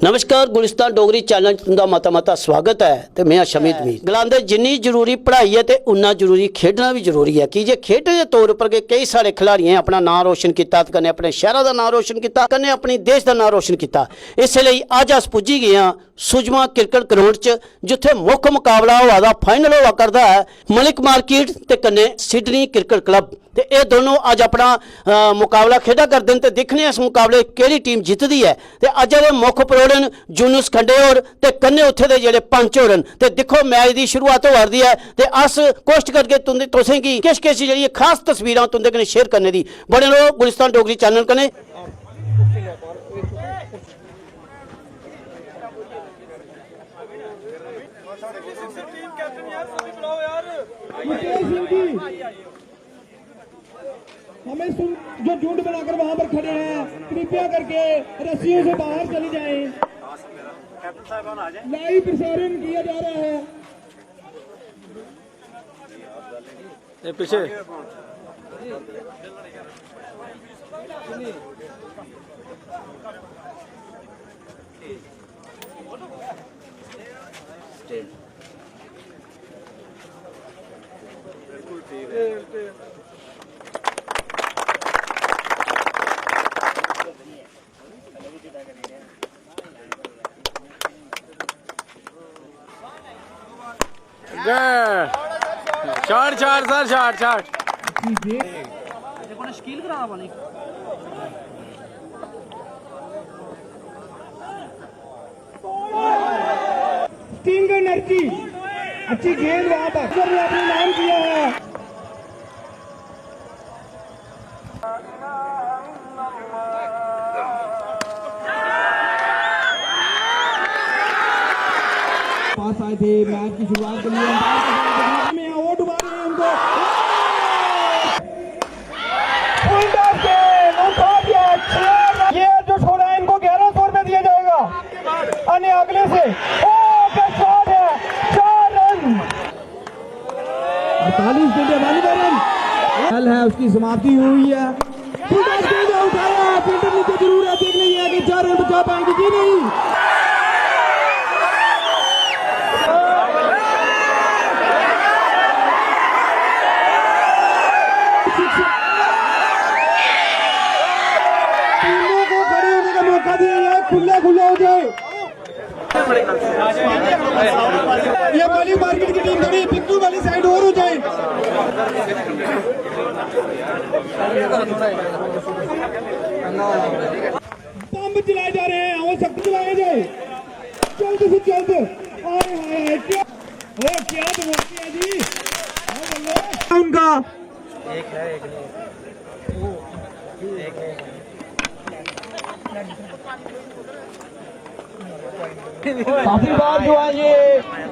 नमस्कार गुलिस्तान डोगरी चैनल तुंदा मता मता स्वागत है। तो मैं शमीद मीर गलांदे जिन्नी जरूरी पढ़ाई है तो उन्ना जरूरी खेडना भी जरूरी है कि जे खेड के तौर पर के कई सारे खिलाड़ी हैं अपना नाम रोशन किया, कन्ने अपने शहर का नाम रोशन किया, कन्ने अपने देश का नाम रोशन किया। इसलिए अज अस पुज्जी गए हाँ सुजमा क्रिकेट ग्राउंड च जिथे मुख्य मुकाबला हुआ दा फाइनल हुआ करता है मलिक मार्केट ते कन्ने सिडनी क्रिकेट क्लब। तो ये दोनों अज अपना मुकाबला खेडा करते हैं। तो देखने इस मुकाबले केड़ी टीम जितती है। तो अज दे मुख प्रोड़न जूनस खंडे होर ते कन्ने उत्थे दे जेड़े पंच होरन। तो देखो मैच की शुरुआत हो रही है। तो अस कोशिश करके तुसें की किश किश जी खास तस्वीरां तुंदे कन्नै शेयर करने की बने रहो गुलिस्तान डोगरी चैनल कन्नै। हमें जो झुंड बनाकर वहां पर खड़े हैं कृपया करके रस्सियों से बाहर चली जाएं। लाइव प्रसारण किया जा रहा है। ये पीछे shot shot sir shot shot Shakeel करा वाली स्टिंग एनर्जी अच्छी गेंद वहां पर ने अपने नाम किया है। पास आए थे मैच की शुरुआत के लिए में वोट उठा रहे हैं उनको ये जो छोड़ा है इनको 1100 रुपए दिया जाएगा अन्य अगले से। शॉट है 4 रन 48 रन है उसकी समाप्ति हुई है। उठाया फील्डर नीचे जरूर है, देख नहीं है कि 4 रन बचा पाएंगे कि नहीं। खुला खुला हो जाए। ये वाली मार्केट की टीम थोड़ी पिक्चू वाली साइड और हो जाए। बम चलाए जा रहे हैं और सब चलाए जाए जल्द से जल्द। क्या क्या बोलते हैं जी उनका एक है काफी बार जो है ये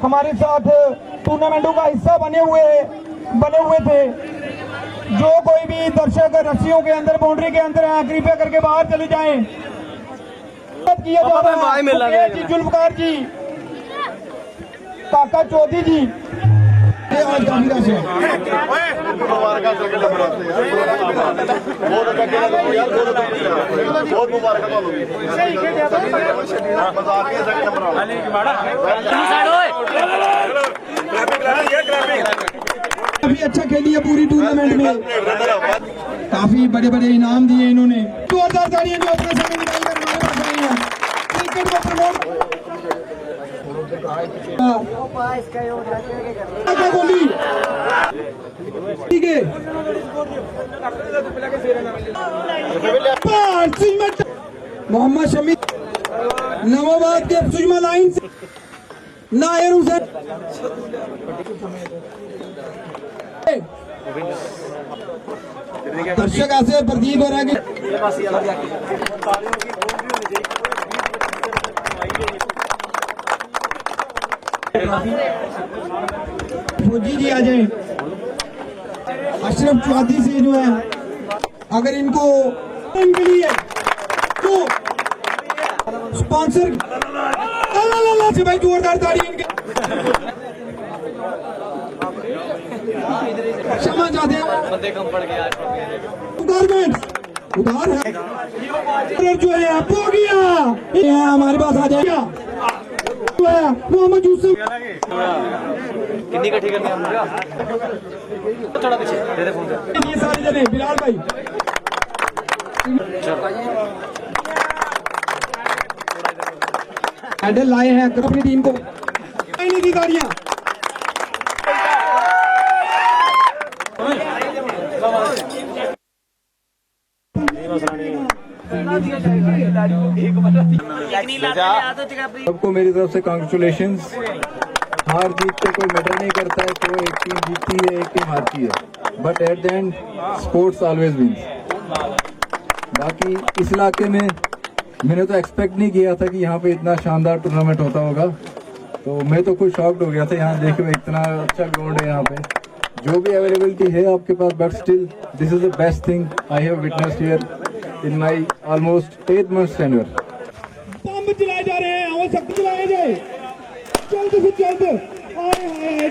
हमारे साथ टूर्नामेंटों का हिस्सा बने हुए थे। जो कोई भी दर्शक रस्सियों के अंदर बाउंड्री के अंदर है कृपया करके बाहर चले जाएं। किया जा रहा है जी जुल्फकार जी काका चौधरी जी काफी अच्छा खेली है पूरी टूर्नामेंट में। काफी बड़े बड़े इनाम दिए इन्होंने। 2000 तालियां जो अपने समय निकाल कर हमारे पास आई हैं क्रिकेट को प्रमोट ठीक है। मोहम्मद शमी नवाबाद के सुजमा लाइन से नायर हुसैन दर्शक ऐसे प्रतीत हो रहा है फौजी जी आ जाए। अशरफ चौधरी से जो है अगर इनको के लिए तो स्पॉन्सर से भाई जोरदार ताड़ी इनके क्षमा चाहते हैं। गारमेंट्स उधार है जो है आप हो गया ये हमारे पास आ जाएगा तो है मोहम्मद यूसुफ कितनी इकट्ठी करनी है मुझे थोड़ा पीछे दे दे फोन पे ये सारे जने बिलाल भाई मेडल लाए हैं अपनी टीम को नहीं की गाड़ियां सबको मेरी तरफ से कांग्रेचुलेशंस। हार जीत पे कोई मैटर नहीं करता है, तो एक टीम जीतती है एक टीम हारती है, but at the end sports always wins. बाकी इस इलाके में मैंने तो एक्सपेक्ट नहीं किया था कि यहाँ पे इतना शानदार टूर्नामेंट होता होगा, तो मैं तो खुद शॉक्ड हो गया था यहाँ देखे हुए। इतना अच्छा ग्राउंड है यहाँ पे, जो भी अवेलेबिलिटी है आपके पास, but still this is the best thing I have witnessed here in my almost 8 months tenure. Bomb चलाए जा रहे हैं और सख्त चलाए जाए जल्द से जल्द। हाय हाय